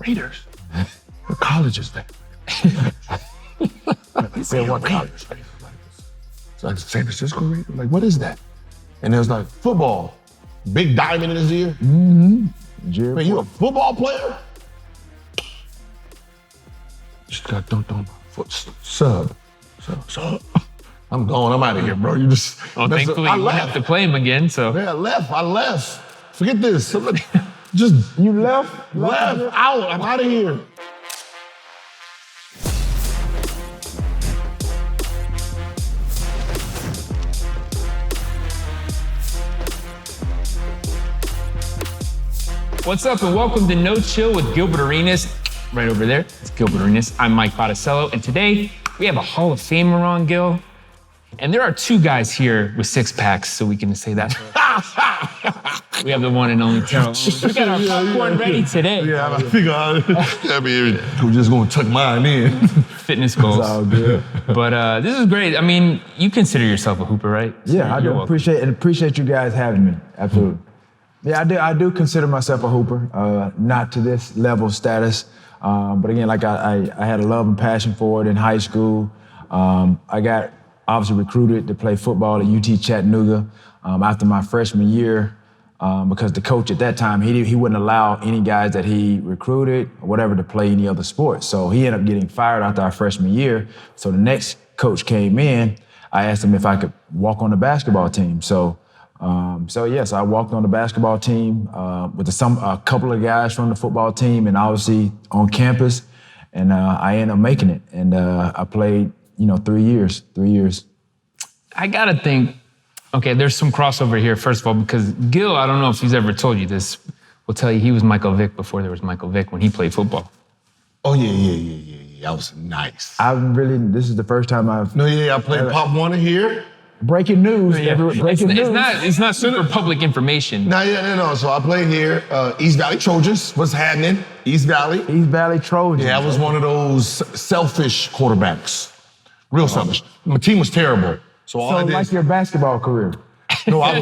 Raiders? What college is that? They said, what college? It's like San Francisco Raiders? Like, what is that? And it was like, football. Big diamond in his ear. Mm-hmm. Man, you a football player? Just got dunked on my foot. Sub. I'm gone. I'm out of here, bro. You just. Well, thankfully, you won't have to play him again, so. Yeah, I left. Forget this. You left? Left. Out. I'm out of here. What's up, and welcome to No Chill with Gilbert Arenas. Right over there, it's Gilbert Arenas. I'm Mike Botticello, and today we have a Hall of Famer on, Gil. And there are two guys here with six packs, so we can say that. We have the one and only Terrell Owens. We got our popcorn ready today. Yeah, I figure we're just gonna tuck mine in. Fitness goals. It's all good. But this is great. I mean, you consider yourself a hooper, right? Yeah, I do You're appreciate you guys having me. Absolutely. Yeah, I do consider myself a hooper. Not to this level of status, but again, like I had a love and passion for it in high school. I got obviously recruited to play football at UT Chattanooga after my freshman year because the coach at that time, he wouldn't allow any guys that he recruited or whatever to play any other sports. So he ended up getting fired after our freshman year. So the next coach came in. I asked him if I could walk on the basketball team. So yes, I walked on the basketball team with a couple of guys from the football team and obviously on campus. And I ended up making it. And I played 3 years. I gotta think, okay, there's some crossover here, first of all, because Gil, I don't know if he's ever told you this, will tell you he was Michael Vick before there was Michael Vick when he played football. Oh, yeah. That was nice. This is the first time I've... No, yeah, I played Pop Warner here. Breaking news. It's not super public information. No. So I played here, East Valley Trojans. What's happening? East Valley Trojans. Yeah, I was one of those selfish quarterbacks. Real selfish. My team was terrible. So like your basketball career. No, I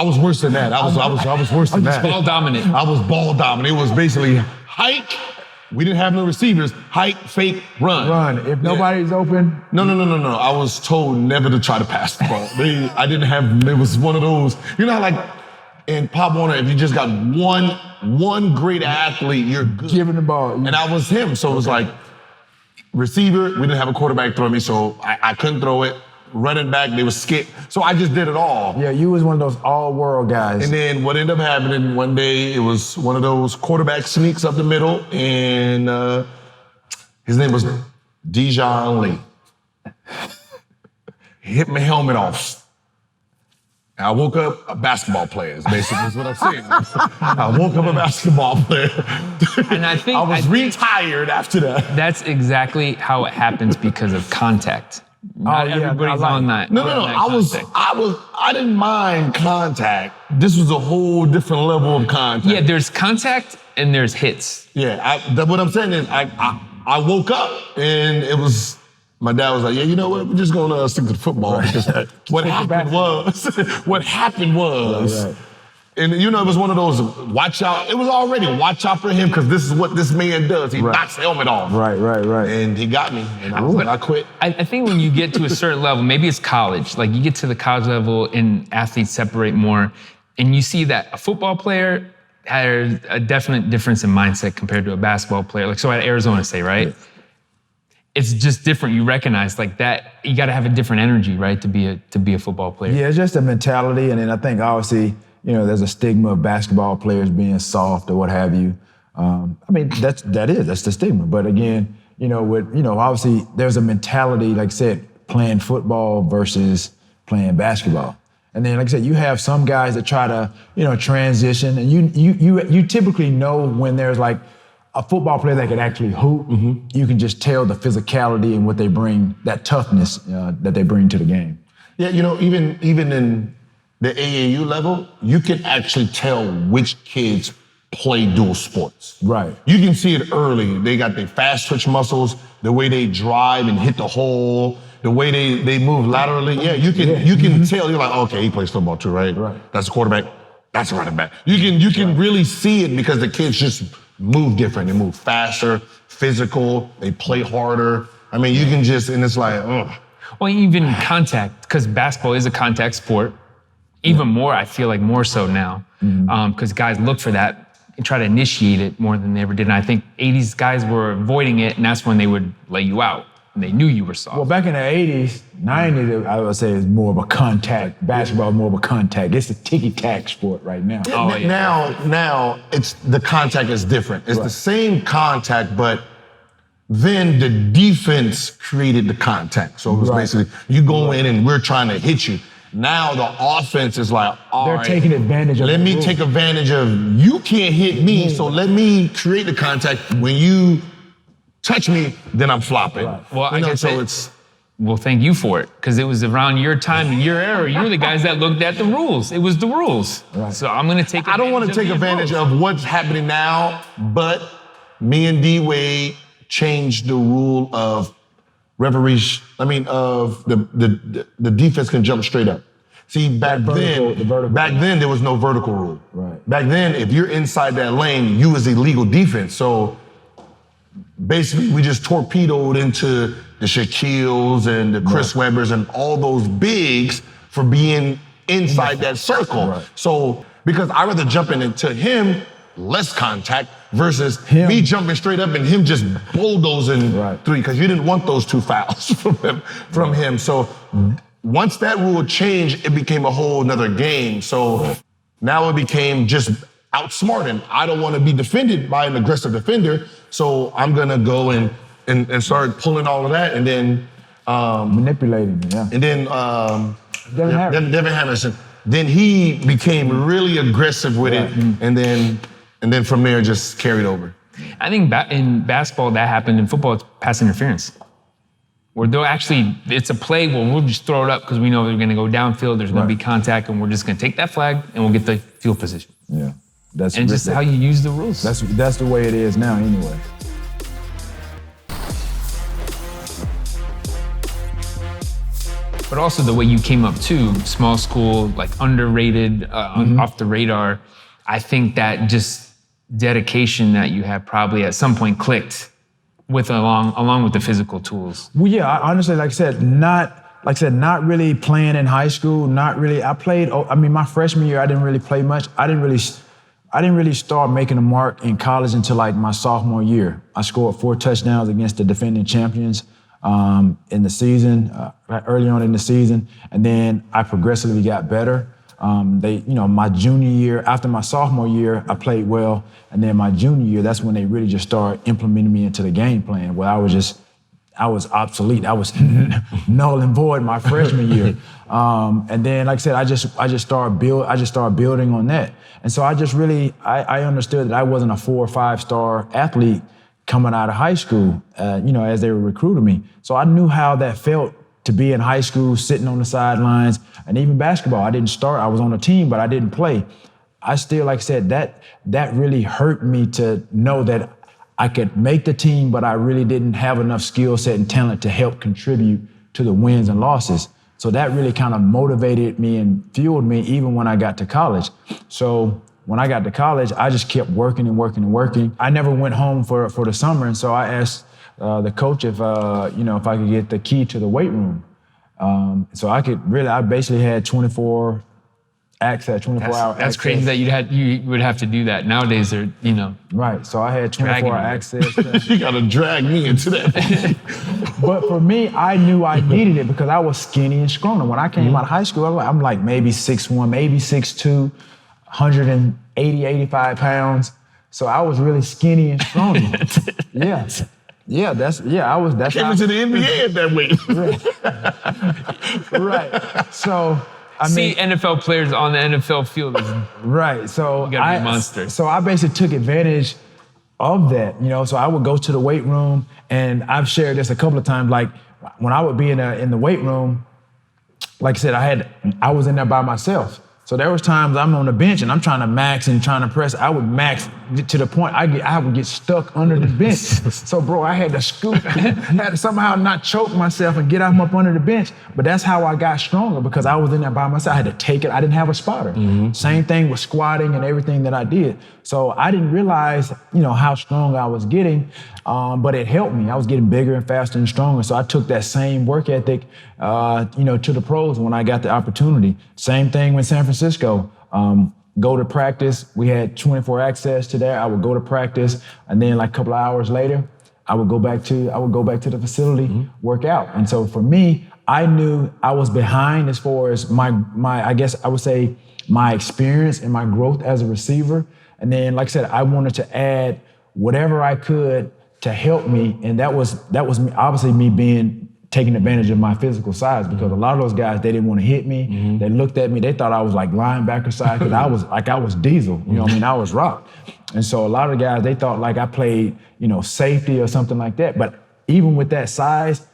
was worse than that. I was worse than that. Ball dominant. I was ball dominant. It was basically hike. We didn't have no receivers. Hike, fake, run. If nobody's open. No. I was told never to try to pass the ball. It was one of those, how like in Pop Warner, if you just got one great athlete, you're good. Giving the ball. And I was him. So it was like receiver, we didn't have a quarterback throwing me, so I couldn't throw it. Running back, they would skip. So I just did it all. Yeah, you was one of those all-world guys. And then what ended up happening one day, it was one of those quarterback sneaks up the middle, and his name was Dijon Lee. He hit my helmet off. And I woke up a basketball player, is basically what I'm saying. I woke up a basketball player. And I think I was retired after that. That's exactly how it happens because of contact. Not everybody's on that. No. I didn't mind contact. This was a whole different level of contact. Yeah, there's contact and there's hits. Yeah, what I'm saying is I woke up and it was, my dad was like, yeah, you know what? We're just gonna stick to football. Because what happened was, right. And it was one of those, watch out. It was already watch out for him because this is what this man does. He knocks the helmet off. Right. And he got me, and I quit. I think when you get to a certain level, maybe it's college, like you get to the college level and athletes separate more, and you see that a football player has a definite difference in mindset compared to a basketball player. Like, so at Arizona, say, right? Yeah. It's just different. You recognize like that, you gotta have a different energy, right, to be a football player. Yeah, it's just a mentality, and then I think obviously, there's a stigma of basketball players being soft or what have you. That's the stigma. But again, obviously there's a mentality, like I said, playing football versus playing basketball. And then, like I said, you have some guys that try to, transition, and you typically know when there's like a football player that can actually hoop. Mm-hmm. You can just tell the physicality and what they bring, that toughness that they bring to the game. Yeah, even in the AAU level, you can actually tell which kids play dual sports. Right. You can see it early. They got their fast twitch muscles, the way they drive and hit the hole, the way they move laterally. Yeah, you can tell. You're like, okay, he plays football too, right? Right. That's a quarterback. That's a running back. You can really see it because the kids just move different. They move faster, physical, they play harder. I mean, you can just, and it's like, ugh. Well, even contact, because basketball is a contact sport. Even more, I feel like more so now, because guys look for that and try to initiate it more than they ever did. And I think 80s guys were avoiding it, and that's when they would lay you out. And they knew you were soft. Well, back in the 80s, 90s, I would say it's more of a contact. Basketball is more of a contact. It's a ticky-tack sport right now. Oh, yeah. Now, it's the contact is different. It's the same contact, but then the defense created the contact. So it was basically, you go in and we're trying to hit you. Now the offense is like, all right, taking advantage of let the me rule. take advantage of, you can't hit me, so let me create the contact. When you touch me, then I'm flopping. Right. Well, I guess well, thank you for it, because it was around your time, your era. You were the guys that looked at the rules. It was the rules. Right. So I'm going to take. I don't want to take advantage of what's happening now, but me and D-Wade changed the rule of referees. I mean, of the defense can jump straight up. See, back then there was no vertical rule. Right. Back then, if you're inside that lane, you was illegal defense. So basically, we just torpedoed into the Shaquilles and the Chris Webbers and all those bigs for being inside that circle. Right. So, because I'd rather jump into him, less contact, versus me jumping straight up and him just bulldozing three, because you didn't want those 2 fouls from him. So once that rule changed, it became a whole nother game. So now it became just outsmarting. I don't want to be defended by an aggressive defender, so I'm gonna go and start pulling all of that, and then manipulating, and then Devin Henderson. Then he became really aggressive with it, and then from there just carried over. I think in basketball that happened. In football, it's pass interference, where they'll actually, it's a play where we'll just throw it up because we know they're going to go downfield. There's going to be contact, and we're just going to take that flag and we'll get the field position. Yeah, that's just how you use the rules. That's the way it is now, anyway. But also the way you came up too, small school, like underrated, off the radar. I think that just dedication that you had probably at some point clicked with along with the physical tools. Well, yeah, honestly, like I said, not really playing in high school. Not really. I played. I mean, my freshman year, I didn't really play much. I didn't really start making a mark in college until like my sophomore year. I scored 4 touchdowns against the defending champions in the season, early on in the season, and then I progressively got better. My junior year, after my sophomore year, I played well, and then my junior year, that's when they really just started implementing me into the game plan. Where I was obsolete. I was null and void my freshman year, and then, like I said, I just started building on that, and so I understood that I wasn't a 4 or 5 star athlete coming out of high school, as they were recruiting me. So I knew how that felt to be in high school, sitting on the sidelines, and even basketball. I didn't start. I was on a team, but I didn't play. I still, like I said, that really hurt me to know that I could make the team, but I really didn't have enough skill set and talent to help contribute to the wins and losses. So that really kind of motivated me and fueled me even when I got to college. So when I got to college, I just kept working and working and working. I never went home for the summer, and so I asked the coach if I could get the key to the weight room. So I basically had 24 access, 24-hour access. That's crazy that you would have to do that. Nowadays, they're, Right, so I had 24-hour access. You gotta drag me into that. But for me, I knew I needed it because I was skinny and scrawny. When I came out of high school, I'm like maybe 6'1", maybe 6'2", 180, 85 pounds. So I was really skinny and scrawny. That's Came into the NBA at that weight. Right. So see NFL players on the NFL field. Right. So you gotta be a monster. So I basically took advantage of that. So I would go to the weight room, and I've shared this a couple of times. Like when I would be in the weight room, like I said, I was in there by myself. So there was times I'm on the bench and I'm trying to max and trying to press. I would max to the point I would get stuck under the bench. So, bro, I had to scoot, had to somehow not choke myself and get up under the bench. But that's how I got stronger, because I was in there by myself. I had to take it. I didn't have a spotter. Same thing with squatting and everything that I did. So I didn't realize, how strong I was getting, but it helped me. I was getting bigger and faster and stronger. So I took that same work ethic, to the pros when I got the opportunity. Same thing with San Francisco. Go to practice. We had 24 access to that. I would go to practice, and then like a couple of hours later, I would go back to the facility, work out. And so for me, I knew I was behind as far as my I guess I would say my experience and my growth as a receiver. And then, like I said, I wanted to add whatever I could to help me, and that was me, obviously me taking advantage of my physical size, because a lot of those guys, they didn't want to hit me. They looked at me, they thought I was like linebacker size, because I was diesel, I was rock. And so a lot of guys, they thought like I played, safety or something like that. But even with that size,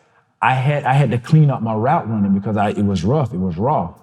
I had to clean up my route running, because it was rough, it was raw.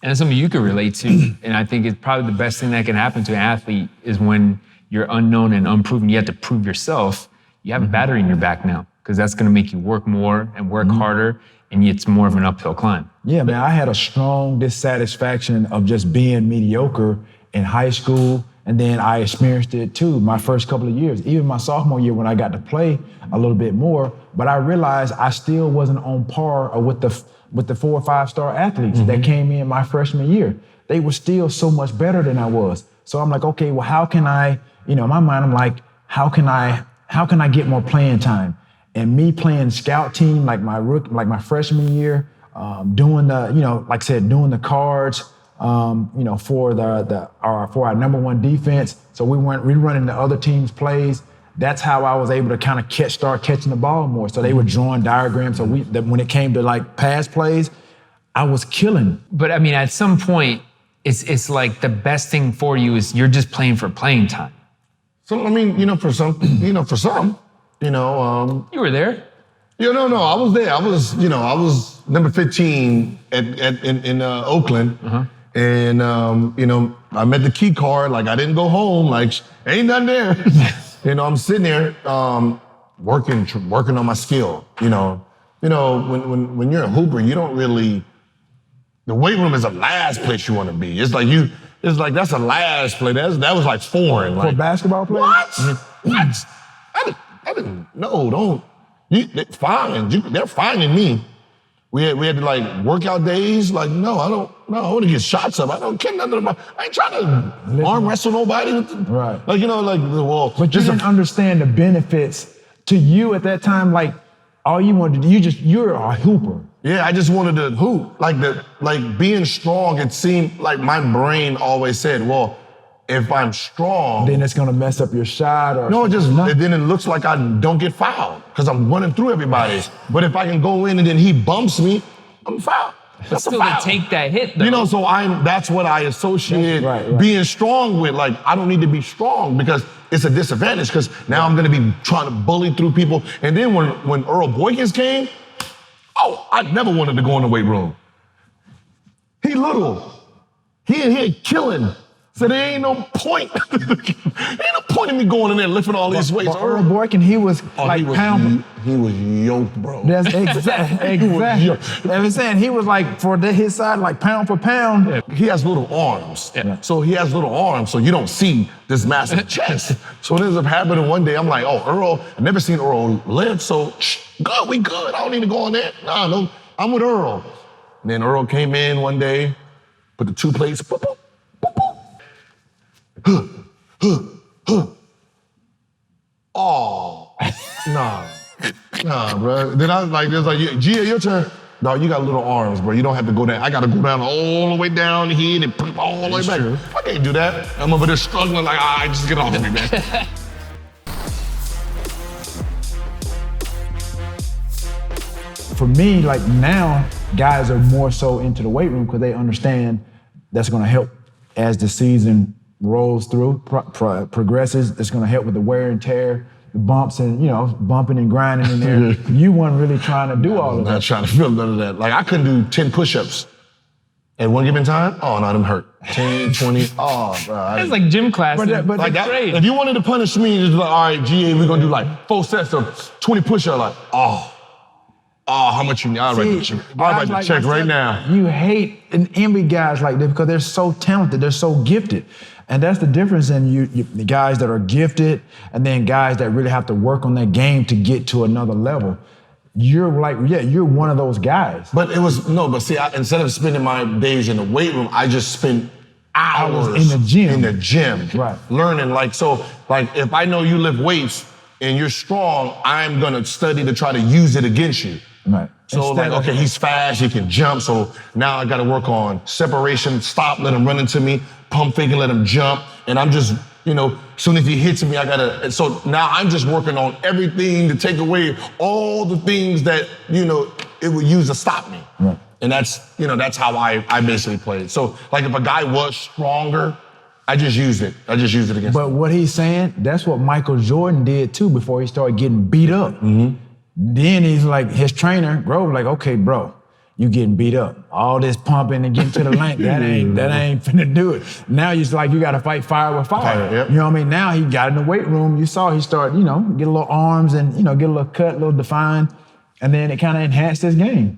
And it's something you can relate to. And I think it's probably the best thing that can happen to an athlete is when you're unknown and unproven, you have to prove yourself. You have a battery in your back now, because that's going to make you work more and work harder, and it's more of an uphill climb. Yeah, man, I had a strong dissatisfaction of just being mediocre in high school, and then I experienced it too my first couple of years, even my sophomore year when I got to play a little bit more. But I realized I still wasn't on par with the 4 or 5 star athletes that came in my freshman year. They were still so much better than I was. So I'm like, okay, well, how can I, in my mind, I'm like, how can I get more playing time? And me playing scout team like my freshman year, doing the, like I said, doing the cards, for our number one defense. So we running the other team's plays. That's how I was able to kind of start catching the ball more. So they were drawing diagrams. So when it came to like pass plays, I was killing. But I mean, at some point, it's like the best thing for you is you're just playing for playing time. So I mean, for some, You were there. No, I was there. I was number 15 in Oakland. And, I met the key card. Like, I didn't go home. Like, ain't nothing there. I'm sitting there working on my skill. When you're a hooper, you don't really, the weight room is the last place you want to be. It's like that's the last place. That was like foreign. For basketball players? What? I didn't, no, don't. They're fine. They're finding me. We had to like workout days. Like, no, I want to get shots up. I don't care nothing about, I ain't trying to arm wrestle nobody. Right. Like, well. But you didn't understand the benefits to you at that time. Like, all you wanted to do, you're a hooper. Yeah, I just wanted to hoop. Like being strong, it seemed like my brain always said, well, if I'm strong, then it's gonna mess up your shot, or no, then it looks like I don't get fouled because I'm running through everybody. But if I can go in and then he bumps me, I'm fouled. That's still a foul. to take that hit, though. So that's what I associate right. being strong with. Like, I don't need to be strong because it's a disadvantage, because now I'm gonna be trying to bully through people. And then when Earl Boykins came, I never wanted to go in the weight room. He little. He in here killing. So there ain't no point. Ain't no point in me going in there lifting all these weights. But Earl Boykin, he was pound. He was yoked, bro. That's exactly. I'm saying he was like, for his side, like pound for pound. Yeah. He has little arms. Yeah. So he has little arms, so you don't see this massive chest. So it ends up happening one day, I'm like, Earl, I've never seen Earl live, so good, we good. I don't need to go in there. No, I'm with Earl. And then Earl came in one day, put the 2 plates, boop, boop, boop, boop. Oh, nah, bro. Then I was like, Gia, your turn. No, you got little arms, bro. You don't have to go down. I got to go down all the way down here and put all the way back. True. I can't do that. I'm over there struggling like, just get off of me, man. For me, like now, guys are more so into the weight room because they understand that's going to help as the season rolls through, progresses. It's going to help with the wear and tear, the bumps and, bumping and grinding in there. You weren't really trying to do all of that. I'm not trying to feel none of that. Like, I couldn't do 10 push-ups At one given time, oh no, them hurt. 10, 20, oh bro. It's like gym class. But Like that, grade. if you wanted to punish me, it's like, all right, GA, we're gonna do like 4 sets of 20 push-ups. Like, how much you need? I'll write the check right now. You hate and envy guys like this because they're so talented, they're so gifted. And that's the difference in the guys that are gifted and then guys that really have to work on their game to get to another level. You're you're one of those guys. But instead of spending my days in the weight room, I just spend hours in the gym. Right. Learning. If I know you lift weights and you're strong, I'm gonna study to try to use it against you. Right. So he's fast, he can jump, so now I gotta work on separation, stop, let him run into me, pump fake and let him jump, and I'm just, soon as he hits me, so now I'm just working on everything to take away all the things that, it would use to stop me. Right. And that's how I basically played. So like if a guy was stronger, I just used it against him. But what he's saying, that's what Michael Jordan did too before he started getting beat up. Mm-hmm. Then he's like, his trainer, Grove, like, okay, bro, you getting beat up. All this pumping and getting to the length, that ain't finna do it. Now you gotta fight fire with fire. Yep. You know what I mean? Now he got in the weight room, you saw he started, get a little arms and, get a little cut, a little defined, and then it kind of enhanced his game.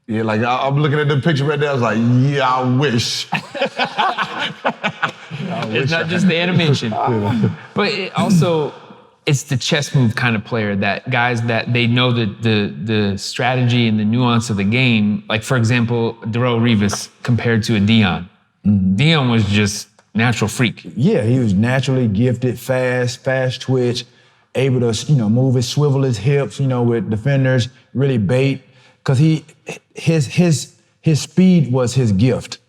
Yeah, like I'm looking at the picture right there, I was like, yeah, I wish. It's not just the animation. But it's the chess move kind of player that guys that they know the strategy and the nuance of the game. Like, for example, Terrell Owens compared to a Dion. Mm-hmm. Dion was just natural freak. Yeah, he was naturally gifted, fast twitch, able to, move swivel his hips, with defenders, really bait. Because his speed was his gift.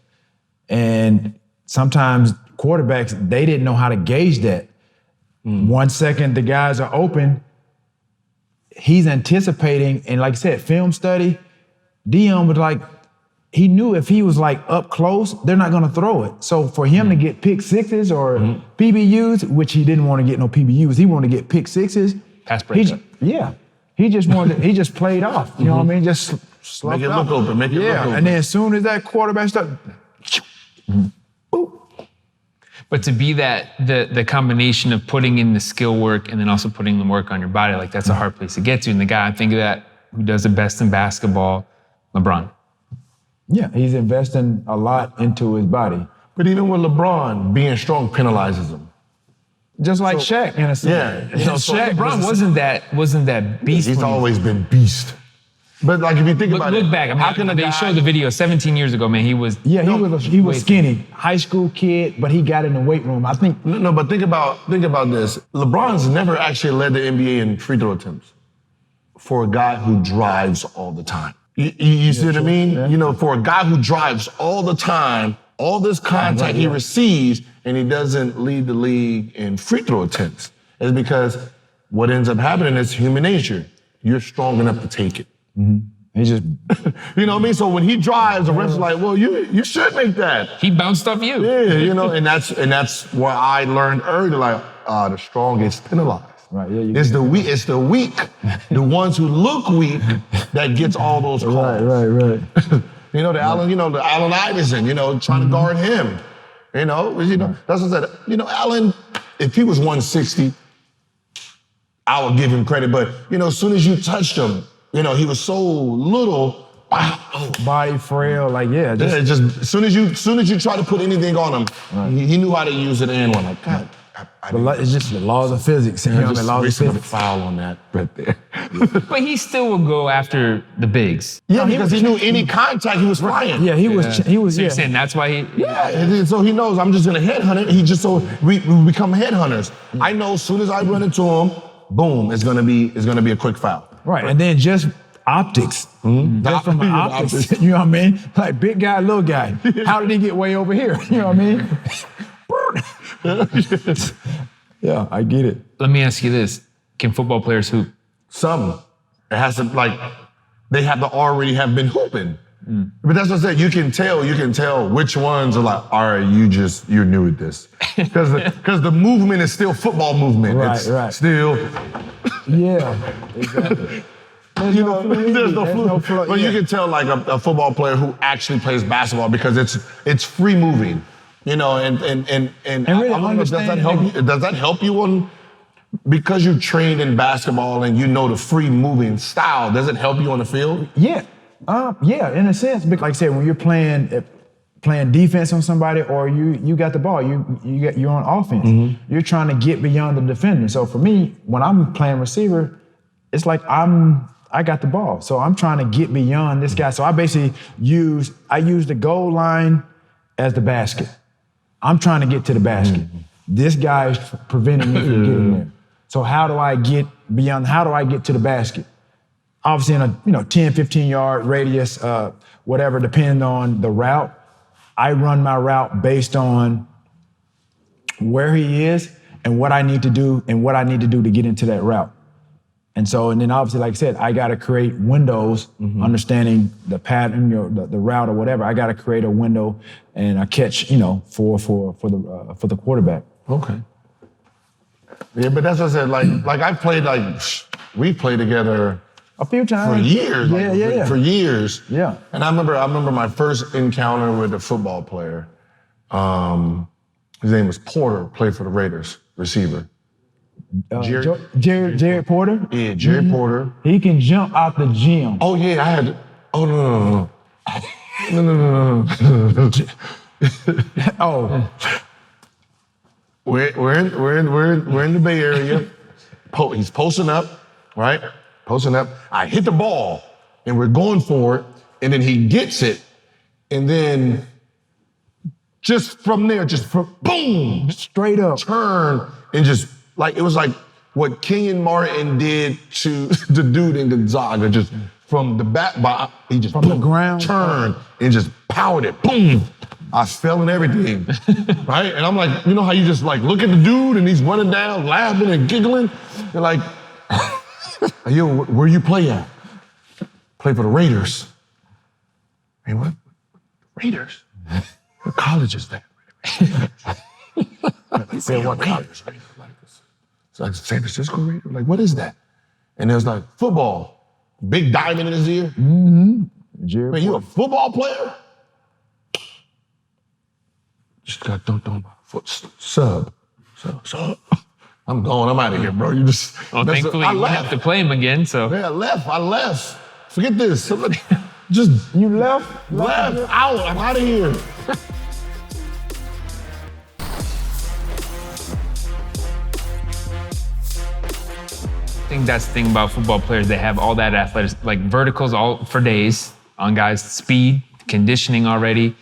And sometimes quarterbacks, they didn't know how to gauge that. 1 second, the guys are open. He's anticipating, and like I said, film study, Dion was he knew if he was up close, they're not gonna throw it. So for him to get pick sixes or PBUs, which he didn't want to get no PBUs, he wanted to get pick sixes. Pass breakup. He just played off. You know what I mean? Just make it look open. And then as soon as that quarterback started, boop. But to be the combination of putting in the skill work and then also putting the work on your body, that's a hard place to get to. And the guy I think of that who does the best in basketball, LeBron. Yeah, he's investing a lot into his body. But even with LeBron, being strong penalizes him. Just like Shaq in a sense. Yeah. Shaq, LeBron wasn't that beast. He's always been beast. But if you think about it, look back. how can they showed the video 17 years ago, man? He was he was skinny, high school kid, but he got in the weight room. I think but think about this. LeBron's never actually led the NBA in free throw attempts for a guy who drives all the time. You see what I mean? Yeah. For a guy who drives all the time, all this contact he receives, and he doesn't lead the league in free throw attempts, is because what ends up happening is human nature. You're strong enough to take it. Mm-hmm. He just, you know what I mean? So when he drives, the ref's are like, well, you should make that. He bounced off you. Yeah, and that's where I learned early, the strong gets penalized. Right. Yeah. It's the weak, the ones who look weak, that gets all those calls. Right. the Allen Iverson, trying to guard him. That's what I said. Allen, if he was 160, I would give him credit. But as soon as you touched him, he was so little. Body frail, just as soon as you try to put anything on him, he knew how to use it and went God. It's just the laws of physics. Laws of physics. Foul on that right there. But he still would go after the bigs. Yeah, because he knew any contact he was flying. Yeah, he was. So you're saying that's why he? Yeah, so he knows I'm just gonna headhunt it. We become headhunters. I know as soon as I run into him, boom, it's gonna be a quick foul. Right, and then just optics. Mm-hmm. Just from the optics, you know what I mean? Like big guy, little guy. How did he get way over here? You know what I mean? Yeah, I get it. Let me ask you this. Can football players hoop? Some. It has to, they have to already have been hooping. Mm. But that's what I said. You can tell which ones are all right, you're new at this. Because the movement is still football movement. Right. Still. Yeah, exactly. There's no fluidity. But you can tell like a football player who actually plays basketball because it's free moving, and really does that help you on because you trained in basketball and you know the free moving style? Does it help you on the field? Yeah, in a sense. Because like I said, when you're playing defense on somebody or you got the ball, you're on offense. You're trying to get beyond the defender. So for me, when I'm playing receiver, it's like I got the ball. So I'm trying to get beyond this guy. So I basically use the goal line as the basket. I'm trying to get to the basket. This guy is preventing me from getting there. So how do I get beyond, how do I get to the basket? Obviously in a 10, 15 yard radius, whatever, depending on the route. I run my route based on where he is and what I need to do to get into that route. And then obviously, like I said, I got to create windows, understanding the pattern, the route or whatever. I got to create a window and a catch, for the quarterback. Okay. Yeah, but that's what I said. Like I played we played together a few times for years. For years. Yeah. And I remember my first encounter with a football player. His name was Porter. Played for the Raiders, receiver. Jerry Porter? Yeah, Jerry Porter. He can jump out the gym. Oh yeah, no. No. Oh. We're in the Bay Area. He's posting up, right? Posting up. I hit the ball, and we're going for it, and then he gets it, and then just from there, boom, straight up, turn, and just it was like what Kenyon Martin did to the dude in Gonzaga, just from the back, he just from the ground, turned and just powered it, boom. I fell and everything, right? And I'm like, how you just look at the dude and he's running down, laughing and giggling. You're like, yo, where you play at? Play for the Raiders. Hey, what? Raiders? What college is that? He said, what college? It's like San Francisco Raiders? Like, what is that? And there's football. Big diamond in his ear. Man, you a football player? Just got dunked on by a foot sub. I'm going. I'm out of here, bro. You just. Thankfully, you have to play him again. So. Yeah, I left. Forget this. Somebody you left out. I'm out of here. I think that's the thing about football players. They have all that athleticism, verticals all for days on guys, speed, conditioning already.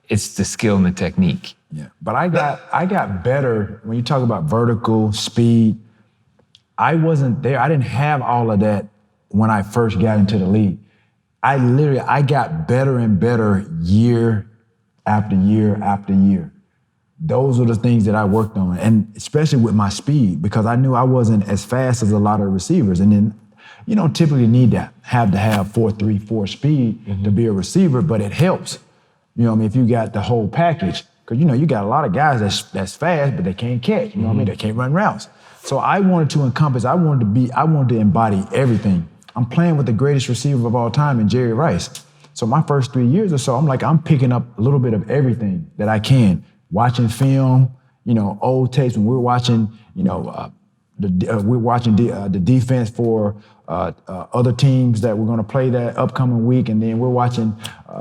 It's the skill and the technique. Yeah, but I got better when you talk about vertical speed. I wasn't there. I didn't have all of that when I first got into the league. I got better and better year after year after year. Those are the things that I worked on, and especially with my speed, because I knew I wasn't as fast as a lot of receivers. And then you don't typically need to have 4.34 speed to be a receiver, but it helps. If you got the whole package, because you got a lot of guys that's fast, but they can't catch. They can't run routes. So I wanted to encompass. I wanted to embody everything. I'm playing with the greatest receiver of all time in Jerry Rice. So my first 3 years or so, I'm picking up a little bit of everything that I can. Watching film, old tapes when we're watching, the defense for other teams that we're going to play that upcoming week, and then we're watching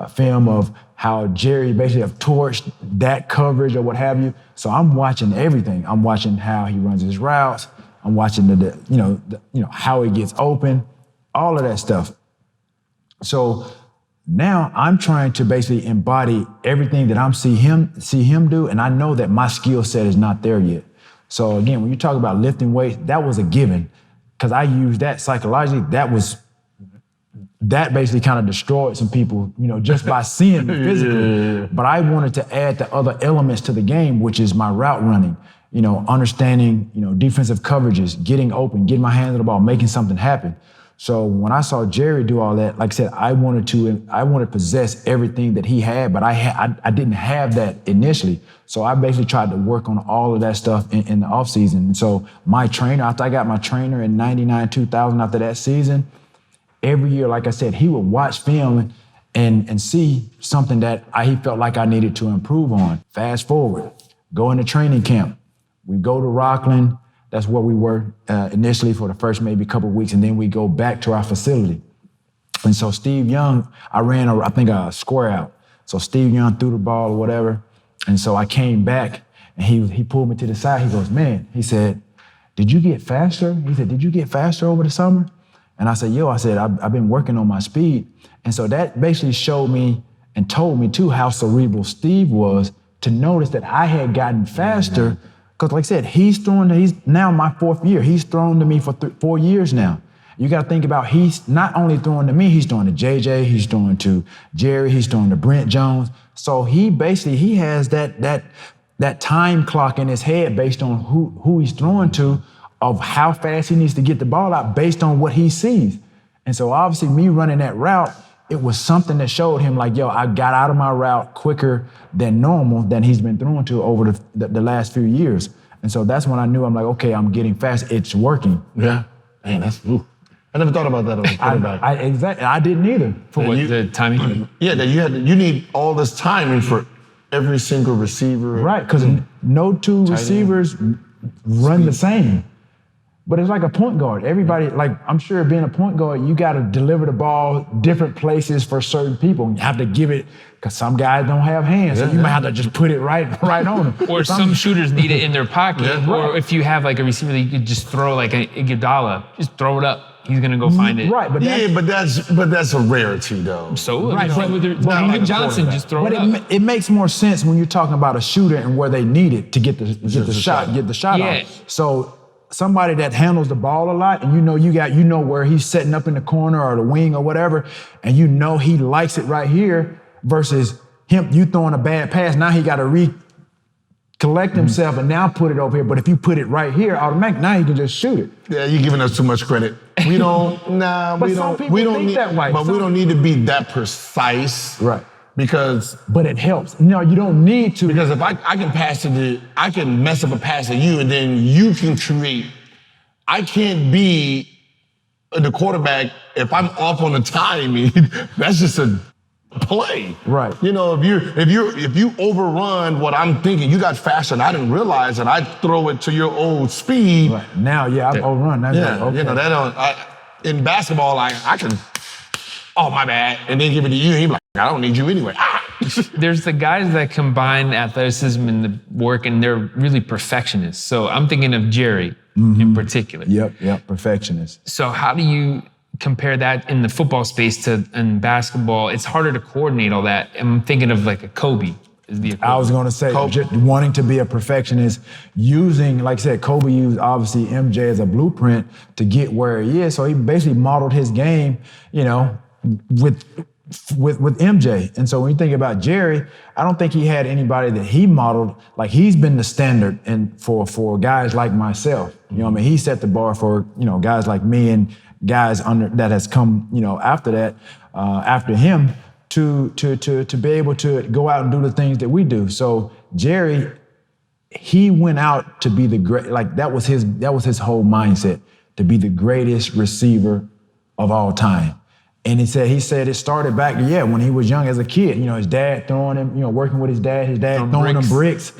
film of how Jerry basically have torched that coverage or what have you. So I'm watching everything. I'm watching how he runs his routes. I'm watching how he gets open, all of that stuff. So now I'm trying to basically embody everything that I'm see him do, and I know that my skill set is not there yet. So again, when you talk about lifting weights, that was a given, because I used that psychologically. That basically kind of destroyed some people, just by seeing me physically. But I wanted to add the other elements to the game, which is my route running, understanding, defensive coverages, getting open, getting my hands on the ball, making something happen. So when I saw Jerry do all that, like I said, I wanted to possess everything that he had, but I didn't have that initially. So I basically tried to work on all of that stuff in the offseason. And so my trainer, after I got my trainer in 99, 2000, after that season, every year, like I said, he would watch film and see something that he felt like I needed to improve on. Fast forward, go into training camp. We go to Rockland. That's where we were initially for the first maybe couple of weeks, and then we go back to our facility. And so Steve Young, I ran, a square out. So Steve Young threw the ball or whatever, and so I came back, and he pulled me to the side. He goes, man, he said, did you get faster? He said, did you get faster over the summer? And I said, I've been working on my speed. And so that basically showed me and told me too how cerebral Steve was to notice that I had gotten faster. Because like I said, he's now my 4th year. He's thrown to me for 4 years now. You got to think about, he's not only throwing to me, he's throwing to JJ, he's throwing to Jerry, he's throwing to Brent Jones. So he has that time clock in his head based on who he's throwing to, of how fast he needs to get the ball out based on what he sees. And so obviously me running that route, it was something that showed him like, I got out of my route quicker than normal than he's been throwing to over the last few years. And so that's when I knew, I'm like, okay, I'm getting fast. It's working. Yeah. Man, I never thought about that on the quarterback. Exactly. I didn't either. For what, the timing? Yeah, that you need all this timing for every single receiver. Right, because no two receivers run the same. But it's like a point guard. Everybody, like, I'm sure being a point guard, you got to deliver the ball different places for certain people. You have to give it, because some guys don't have hands, so you might have to just put it right on them. Or some shooters need it in their pocket. Or if you have like a receiver that you could just throw like a Iguodala, just throw it up. He's gonna go find it. Right, but that's a rarity though. So right, like Johnson, just throw it up. It makes more sense when you're talking about a shooter and where they need it to get the shot off. So somebody that handles the ball a lot, and you know where he's setting up in the corner or the wing or whatever, and you know he likes it right here, versus you throwing a bad pass. Now he got to collect himself and now put it over here. But if you put it right here, automatically, now he can just shoot it. Yeah, you're giving us too much credit. We don't. We don't need that way. But we don't need to be that precise. Right. But it helps. No, you don't need to. Because if I can mess up a pass at you, and then you can create. I can't be the quarterback if I'm off on the timing. That's just a play. Right. If you overrun what I'm thinking, you got faster and I didn't realize, and I throw it to your old speed. Right. Now, I've overrun. That's okay. In basketball, I can. Oh, my bad, and then give it to you. He's like, I don't need you anyway. There's the guys that combine athleticism and the work, and they're really perfectionists. So I'm thinking of Jerry in particular. Yep, perfectionist. So how do you compare that in the football space to in basketball? It's harder to coordinate all that. I'm thinking of like a Kobe. I was going to say, wanting to be a perfectionist, using, like I said, Kobe used obviously MJ as a blueprint to get where he is. So he basically modeled his game, with MJ. And so when you think about Jerry, I don't think he had anybody that he modeled. Like, he's been the standard and for guys like myself. He set the bar for, guys like me and guys that has come, after that, after him, to be able to go out and do the things that we do. So Jerry, he went out to be the great, like that was his whole mindset, to be the greatest receiver of all time. And he said it started back, when he was young as a kid. His dad throwing him, working with his dad throwing him bricks,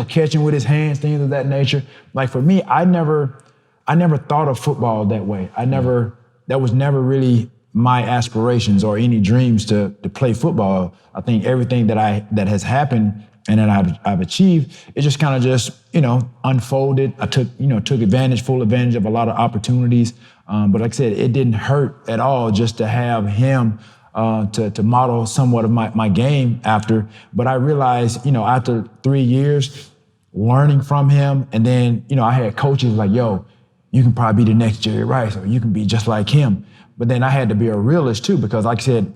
catching with his hands, things of that nature. Like for me, I never thought of football that way. That was never really my aspirations or any dreams to play football. I think everything that has happened and that I've achieved, it just kind of unfolded. I took full advantage of a lot of opportunities. But like I said, it didn't hurt at all just to have him to model somewhat of my game after. But I realized, after 3 years learning from him, and then, I had coaches like, you can probably be the next Jerry Rice, or you can be just like him. But then I had to be a realist too, because like I said,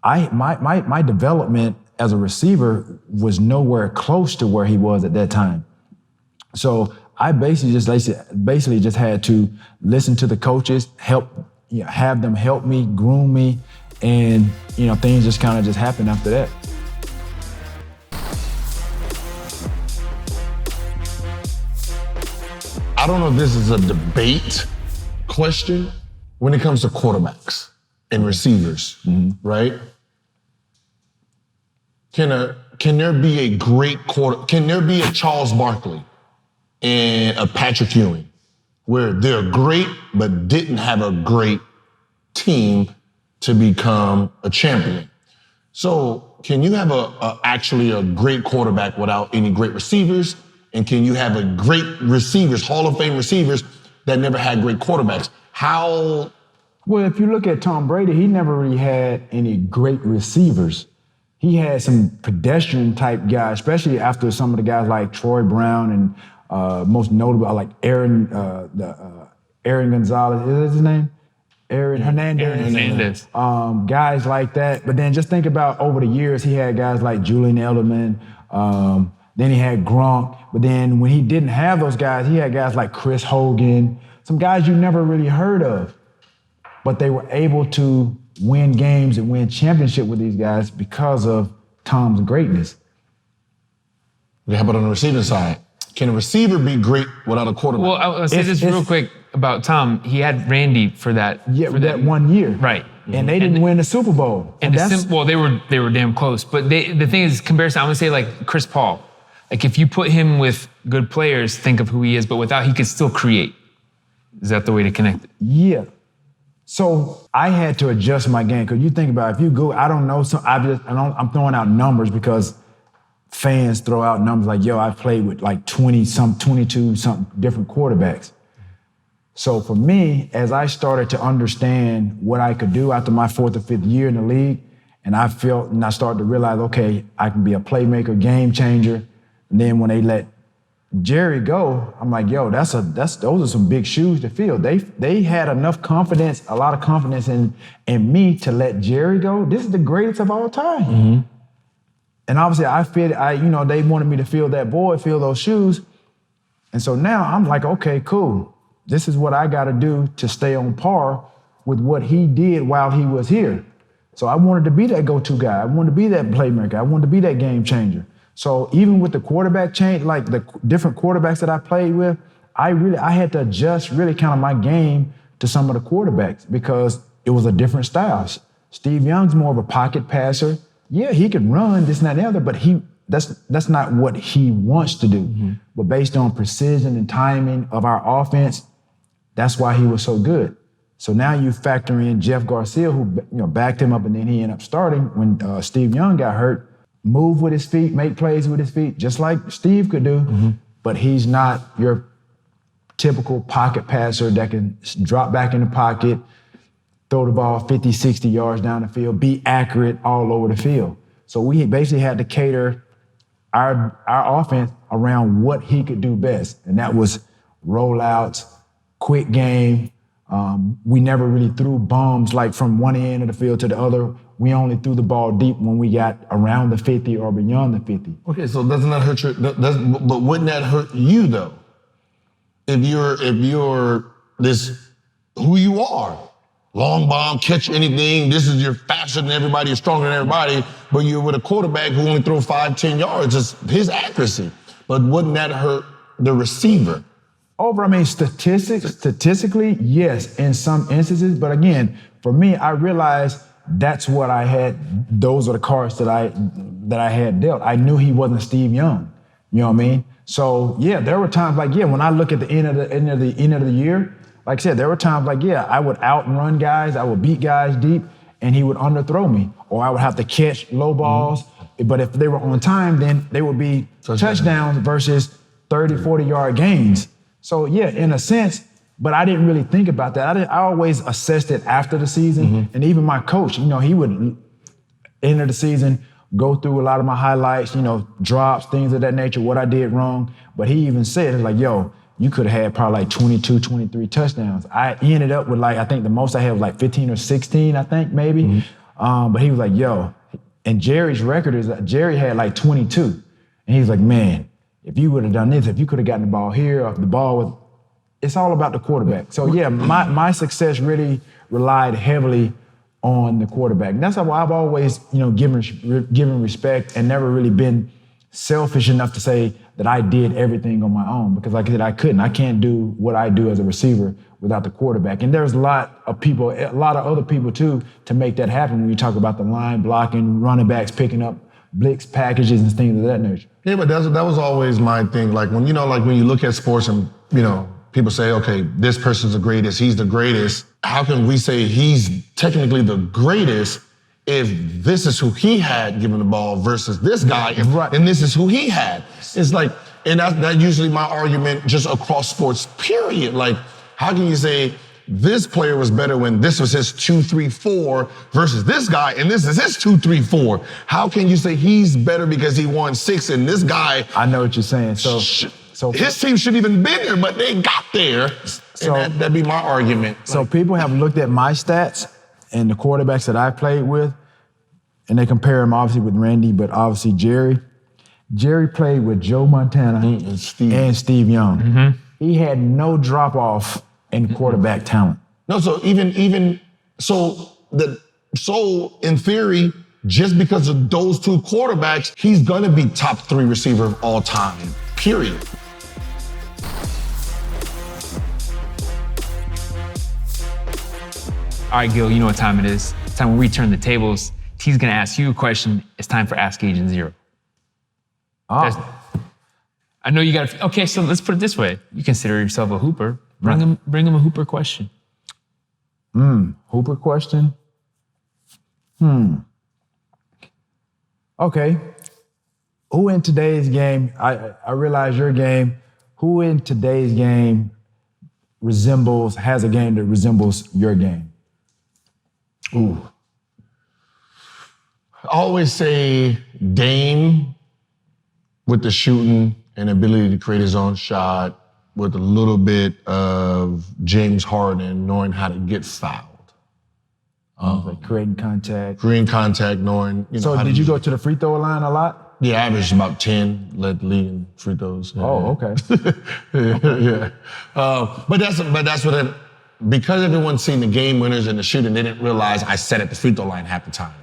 my development as a receiver was nowhere close to where he was at that time. So I basically just had to listen to the coaches, have them help me, groom me, and things just kind of just happened after that. I don't know if this is a debate question when it comes to quarterbacks. and receivers, right? Can there be a great can there be a Charles Barkley and a Patrick Ewing where they're great but didn't have a great team to become a champion? So can you have actually a great quarterback without any great receivers? And can you have a great receivers, Hall of Fame receivers that never had great quarterbacks? How? Well, if you look at Tom Brady, he never really had any great receivers. He had some pedestrian type guys, especially after some of the guys like Troy Brown and most notable like Aaron Gonzalez. Is that his name? Aaron Hernandez. Guys like that. But then just think about over the years, he had guys like Julian Edelman. Then he had Gronk. But then when he didn't have those guys, he had guys like Chris Hogan, some guys you never really heard of. But they were able to win games and win championship with these guys because of Tom's greatness. How about on the receiving side? Can a receiver be great without a quarterback? Well, I'll say this real quick about Tom. He had Randy for that. Yeah, for that 1 year. Right. And they didn't win the Super Bowl. And they were damn close. But the thing is, comparison, I would say like Chris Paul. Like if you put him with good players, think of who he is, but without, he could still create. Is that the way to connect it? Yeah. So I had to adjust my game because you think about it, if you go, I don't know, so I'm throwing out numbers because fans throw out numbers like, yo, I've played with like 22 different quarterbacks. So for me, as I started to understand what I could do after my 4th or 5th year in the league, and I started to realize, okay, I can be a playmaker, game changer. And then when they let Jerry go, I'm like, yo, those are some big shoes to fill. They had enough confidence, a lot of confidence in me to let Jerry go. This is the greatest of all time. Mm-hmm. And obviously they wanted me to fill that void, fill those shoes. And so now I'm like, okay, cool. This is what I got to do to stay on par with what he did while he was here. So I wanted to be that go-to guy. I wanted to be that playmaker. I wanted to be that game changer. So even with the quarterback change, like the different quarterbacks that I played with, I had to adjust really kind of my game to some of the quarterbacks because it was a different style. Steve Young's more of a pocket passer. Yeah, he could run this and that and the other, but that's not what he wants to do. Mm-hmm. But based on precision and timing of our offense, that's why he was so good. So now you factor in Jeff Garcia, who backed him up, and then he ended up starting when Steve Young got hurt. Move with his feet, make plays with his feet, just like Steve could do. Mm-hmm. But he's not your typical pocket passer that can drop back in the pocket, throw the ball 50, 60 yards down the field, be accurate all over the field. So we basically had to cater our offense around what he could do best. And that was rollouts, quick game. We never really threw bombs like from one end of the field to the other. We only threw the ball deep when we got around the 50 or beyond the 50. Okay, so doesn't that hurt but wouldn't that hurt you though? If you're this, who you are, long bomb, catch anything, this is, you're faster than everybody, you're stronger than everybody, but you're with a quarterback who only throws 5-10 yards, it's his accuracy. But wouldn't that hurt the receiver? Statistically, yes, in some instances. But again, for me, I realized that's what I had. Those are the cards that I had dealt. I knew he wasn't Steve Young. You know what I mean? So yeah, there were times like, when I look at the end of the year, like I said, there were times like, I would outrun guys, I would beat guys deep, and he would underthrow me, or I would have to catch low balls. Mm-hmm. But if they were on time, then they would be touchdowns versus 30, 40-yard gains. So yeah, in a sense, but I didn't really think about that. I always assessed it after the season. Mm-hmm. And even my coach, he would, end of the season, go through a lot of my highlights, drops, things of that nature, what I did wrong. But he even said, it's like, yo, you could have had probably like 22, 23 touchdowns. I ended up with I think the most I had was like 15 or 16, I think, maybe. Mm-hmm. But he was like, yo, and Jerry's record is that Jerry had like 22. And he's like, man, if you would have done this, if you could have gotten the ball here, or if the ball was, it's all about the quarterback. So yeah, my success really relied heavily on the quarterback. And that's how I've always, given respect and never really been selfish enough to say that I did everything on my own because like I said, I couldn't. I can't do what I do as a receiver without the quarterback. And there's a lot of other people too, to make that happen when you talk about the line blocking, running backs picking up blitz packages and things of that nature. Yeah, but that was always my thing. Like when you look at sports and, people say, okay, this person's the greatest, he's the greatest. How can we say he's technically the greatest if this is who he had given the ball versus this guy, and this is who he had? It's like, and that's usually my argument just across sports, period. Like, how can you say this player was better when this was his 2-3-4 versus this guy, and this is his 2-3-4? How can you say he's better because he won 6 and this guy? I know what you're saying. So his team shouldn't even been there, but they got there. So and that'd be my argument. So people have looked at my stats and the quarterbacks that I played with, and they compare him obviously with Randy, but obviously Jerry. Jerry played with Joe Montana and Steve Young. Mm-hmm. He had no drop off in quarterback talent. No, so in theory, just because of those two quarterbacks, he's gonna be top 3 receiver of all time, period. All right, Gil, you know what time it is. It's time when we turn the tables. T's gonna ask you a question. It's time for Ask Agent Zero. Oh. I know you got. Okay, so let's put it this way: you consider yourself a hooper. Bring him a hooper question. Hooper question. Okay. Who in today's game? I realize your game. Who in today's game has a game that resembles your game? Ooh. I always say Dame with the shooting and ability to create his own shot, with a little bit of James Harden knowing how to get fouled. Like creating contact. Knowing, So how did you go to the free throw line a lot? Yeah, I averaged about 10, led the league in free throws. Yeah. Oh, okay. yeah. But that's what because everyone's seen the game winners and the shooting, they didn't realize I sat at the free throw line half the time.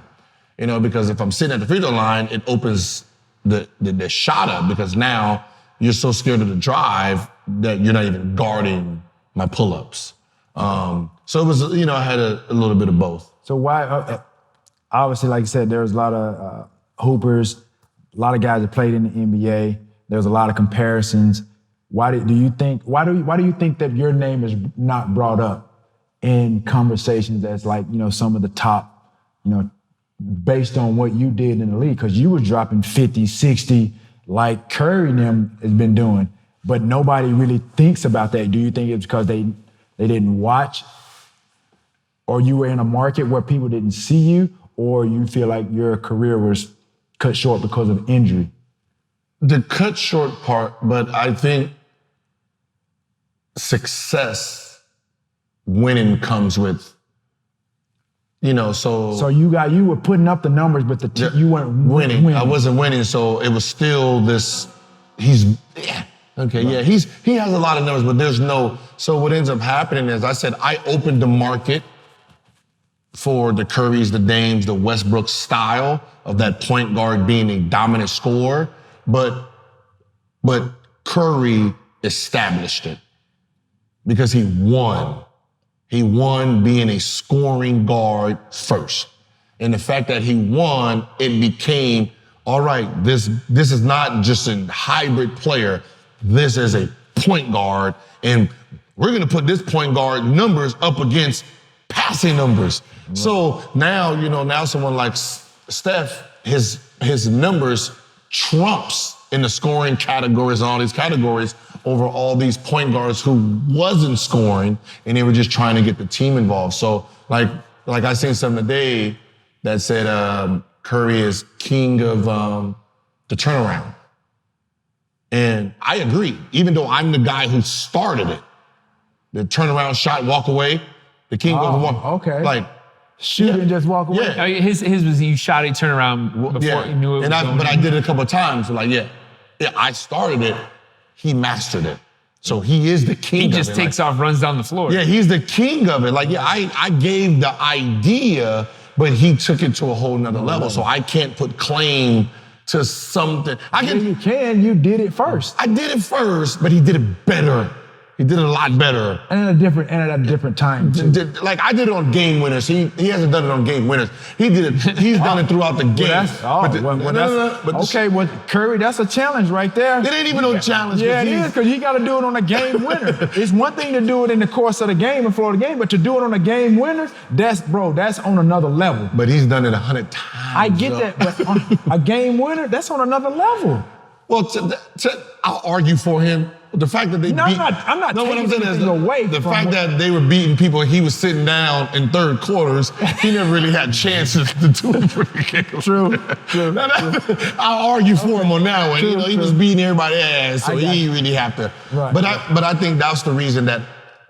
Because if I'm sitting at the free throw line, it opens the shot up, because now you're so scared of the drive that you're not even guarding my pull-ups. So it was, I had a little bit of both. So why, obviously, like you said, there's a lot of hoopers, a lot of guys that played in the NBA. There's a lot of comparisons. Why do you think that your name is not brought up in conversations as like, some of the top, based on what you did in the league? Because you were dropping 50, 60, like Curry and them has been doing, but nobody really thinks about that. Do you think it's because they didn't watch, or you were in a market where people didn't see you, or you feel like your career was cut short because of injury? The cut short part, but I think success, winning comes with, So you were putting up the numbers, but you weren't winning. I wasn't winning, so it was still this. He has a lot of numbers, but there's no. So what ends up happening is, I said I opened the market for the Currys, the Dames, the Westbrook style of that point guard being a dominant scorer, but Curry established it because he won. He won being a scoring guard first. And the fact that he won, it became, all right, this is not just a hybrid player. This is a point guard, and we're gonna put this point guard numbers up against passing numbers. Right. So now, now someone like Steph, his numbers trumps in the scoring categories and all these categories over all these point guards who wasn't scoring, and they were just trying to get the team involved. So like I seen something today that said Curry is king of the turnaround. And I agree, even though I'm the guy who started it. The turnaround shot, walk away, the king of walk. Okay. Like, shoot and just walk away. Yeah. His was you shot a turnaround before you knew it. But I did it a couple of times. So I started it. He mastered it. So he is the king of it. He just takes off, runs down the floor. Yeah, he's the king of it. I gave the idea, but he took it to a whole nother level. So I can't put claim to something. You can. You did it first. I did it first, but he did it better. He did it a lot better. And at a different time, too. Like, I did it on game winners. He hasn't done it on game winners. He did it. He's done it throughout the game. Curry, that's a challenge right there. It ain't even no challenge. Yeah, it is, because you got to do it on a game winner. It's one thing to do it in the course of the game and flow of the game, but to do it on a game winner, that's on another level. But he's done it 100 times. I get that, but on a game winner, that's on another level. Well, I'll argue for him. The fact that they beat... I'm not taking anything away the fact that they were beating people and he was sitting down in third quarters, he never really had chances to do it for the game. True. I'll argue for him on that one. He was beating everybody's ass, so he didn't really have to. Right. But I think that's the reason that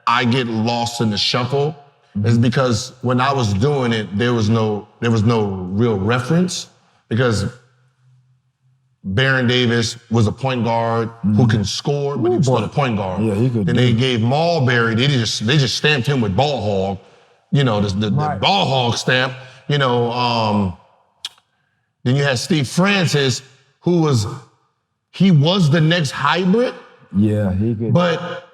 I get lost in the shuffle, is because when I was doing it, there was no real reference, because Baron Davis was a point guard who can score, but he was not a point guard. Yeah, he could. Then they gave Marbury, they just stamped him with ball hog, the ball hog stamp. Then you had Steve Francis, who was the next hybrid. Yeah, he could. But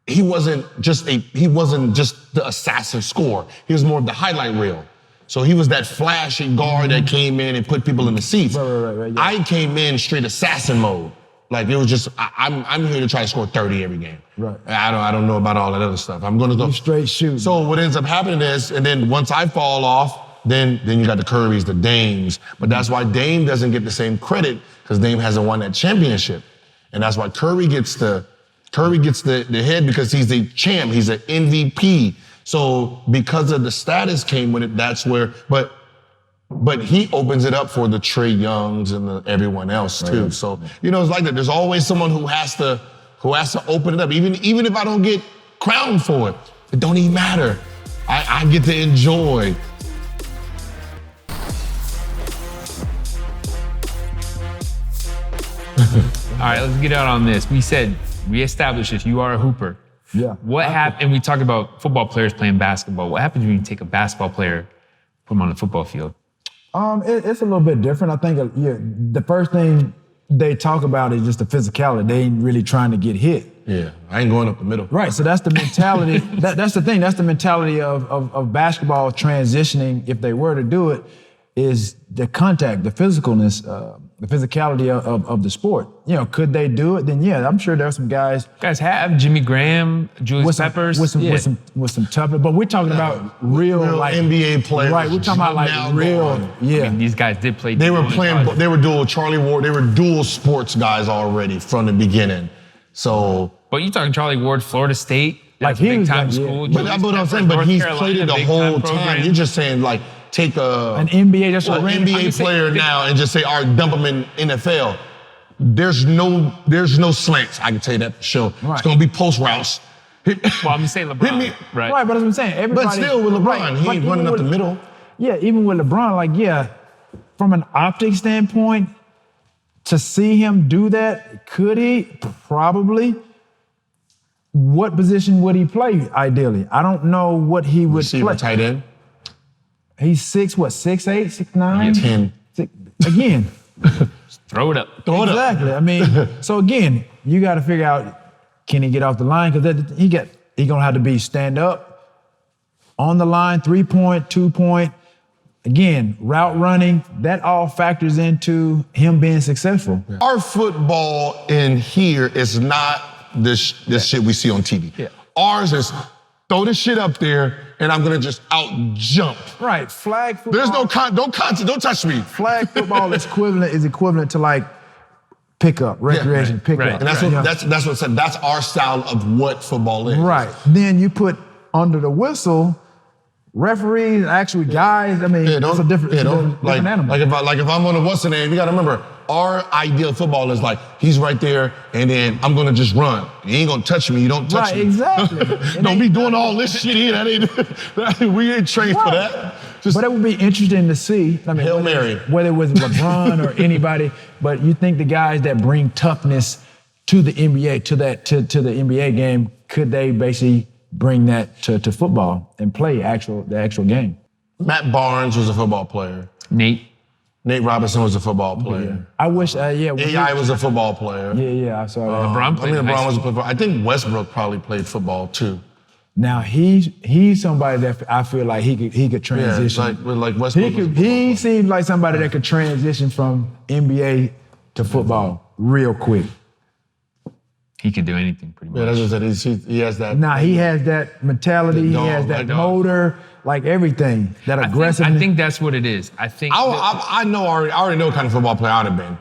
he wasn't just the assassin scorer. He was more of the highlight reel. So he was that flashy guard that came in and put people in the seats. Right, yeah. I came in straight assassin mode. Like, it was just, I'm here to try to score 30 every game. Right. I don't know about all that other stuff. I'm gonna go. You straight shoot. So what ends up happening is, and then once I fall off, then you got the Currys, the Dames. But that's why Dame doesn't get the same credit, because Dame hasn't won that championship. And that's why Curry gets the head, because he's a champ, he's an MVP. So because of the status came with it, that's where, but he opens it up for the Trae Youngs and everyone else too. So, it's like that. There's always someone who has to open it up. Even if I don't get crowned for it, it don't even matter. I get to enjoy. All right, let's get out on this. We said, we established this, you are a hooper. Yeah. What happened, and we talked about football players playing basketball. What happens when you take a basketball player, put him on the football field? It's a little bit different. I think the first thing they talk about is just the physicality. They ain't really trying to get hit. Yeah, I ain't going up the middle. Right, so that's the mentality. That's the thing. That's the mentality of basketball transitioning, if they were to do it, is the contact, the physicalness, the physicality of the sport. Could they do it? Then yeah, I'm sure there are some guys. Guys have Jimmy Graham, Julius Peppers. With some toughness. But we're talking about real like NBA players. Right, we're talking about like real. Yeah. I mean, these guys did play. They were playing. They were dual Charlie Ward. They were dual sports guys already from the beginning. So. But you talking Charlie Ward, Florida State, like big time like, school. But I'm saying, but he's played it the whole time. You're just saying like. Take an NBA, NBA player now and just say, all right, dump him in NFL. There's no slants. I can tell you that for sure. Right. It's gonna be post routes. Well, I'm gonna say LeBron. Right, but that's what I'm saying. Everybody, but still with LeBron, he ain't running up the middle. Yeah, even with LeBron, from an optic standpoint, to see him do that, could he? Probably. What position would he play ideally? I don't know what he would play. Tight end. He's 6'8", 6'9"? 10. Again. Throw it up. Exactly. I mean, so again, you got to figure out, can he get off the line? Because he gonna have to be stand up, on the line, 3-point, 2-point. Again, route running, that all factors into him being successful. Yeah. Our football in here is not this shit we see on TV. Yeah. Ours is throw this shit up there, and I'm gonna just out jump. Right, flag football. There's no don't touch me. Flag football is equivalent to like pickup, recreation, pickup. And that's what said. That's our style of what football is. Right. Then you put under the whistle, referees, actually guys. I mean, it's a different animal. Like if I'm on a what's the name, you gotta remember. Our ideal football is like, he's right there, and then I'm gonna just run. He ain't gonna touch me, you don't touch me. Right, exactly. Don't be doing all this shit here. We ain't trained for that. But it would be interesting to see. I mean, Hail Mary. Whether it was LeBron or anybody, but you think the guys that bring toughness to the NBA, to the NBA game, could they basically bring that to football and play the actual game? Matt Barnes was a football player. Nate. Nate Robinson was a football player. I wish, AI was a football player. Yeah, I saw that. LeBron played in high LeBron was a school. football. I think Westbrook probably played football too. Now he's somebody that I feel like he could transition. Yeah, like Westbrook. He seems like somebody that could transition from NBA to football real quick. He could do anything pretty much. Yeah, that's what I said. He has that. Now he has that mentality. He has that motor, like everything. That aggressive. I think that's what it is. I think I already know what kind of football player I would have been.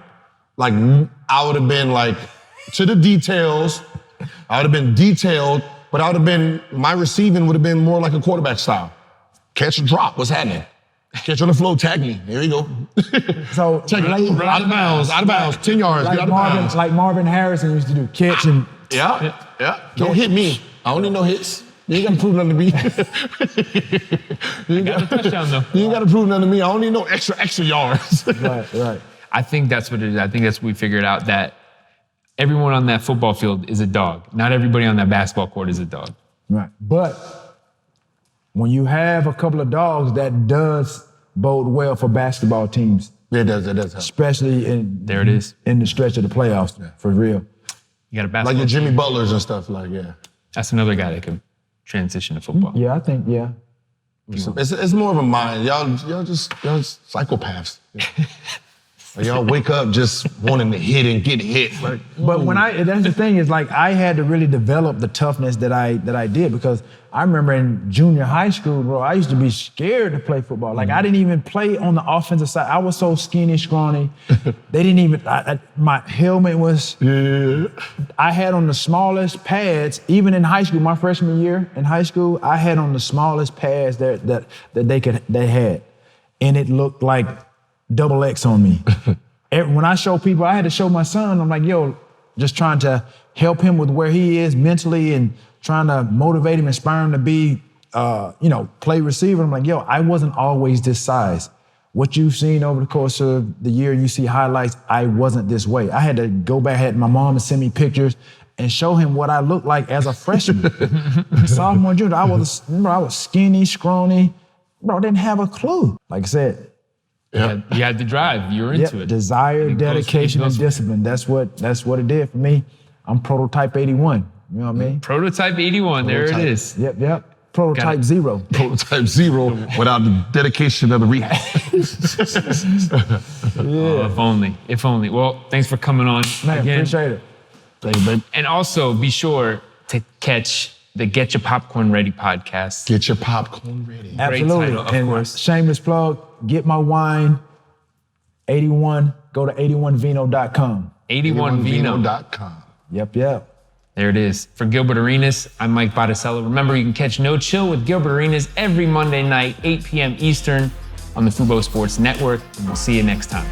Like I would have been like to the details. I would have been detailed, but I would have been my receiving would have been more like a quarterback style. Catch and drop. What's happening? Catch on the flow. Tag me. Here we go. So Check it. Out of bounds. 10 yards. Get out of bounds. Like Marvin Harrison used to do, catch and. Yeah. Don't hit me. I don't need no hits. You ain't got to prove nothing to me. you got a touchdown though. You ain't got to prove nothing to me. I don't need no extra yards. Right. I think that's what it is. I think that's what we figured out, that everyone on that football field is a dog. Not everybody on that basketball court is a dog. Right. But when you have a couple of dogs, that does bode well for basketball teams. It does help. Especially in the stretch of the playoffs, for real. You got a basketball like your Jimmy team. Butlers and stuff, like, yeah. That's another guy that could transition to football. Yeah, I think, yeah. It's more of a mind. Y'all just psychopaths. Like, y'all wake up just wanting to hit and get hit. Like, but that's the thing is, like, I had to really develop the toughness that I did, because I remember in junior high school, bro, I used to be scared to play football. Like, I didn't even play on the offensive side. I was so skinny, scrawny. They didn't even, my helmet was, I had on the smallest pads, even in high school, my freshman year in high school, I had on the smallest pads that they had. And it looked like double X on me. When I show people, I had to show my son, I'm like, yo, just trying to help him with where he is mentally and trying to motivate him, inspire him to be, play receiver. I'm like, yo, I wasn't always this size. What you've seen over the course of the year, you see highlights, I wasn't this way. I had to go back, had my mom to send me pictures and show him what I looked like as a freshman. Sophomore, junior, I was skinny, scrawny. Bro, didn't have a clue. Like I said, you had the drive. You were into it. Desire, dedication, and discipline. That's what it did for me. I'm prototype 81. You know what I mean? Prototype 81. There it is. Yep. Prototype 0. Prototype 0 without the dedication of the rehab. Oh, if only. Well, thanks for coming on. Man, again. appreciate it. Thank you, babe. And also be sure to catch the Get Your Popcorn Ready podcast. Get your popcorn ready. Absolutely. Title, of and course. Shameless plug, get my wine, 81, go to 81vino.com. 81vino.com. Yep. There it is. For Gilbert Arenas, I'm Mike Botticello. Remember, you can catch No Chill with Gilbert Arenas every Monday night, 8 p.m. Eastern on the Fubo Sports Network. And we'll see you next time.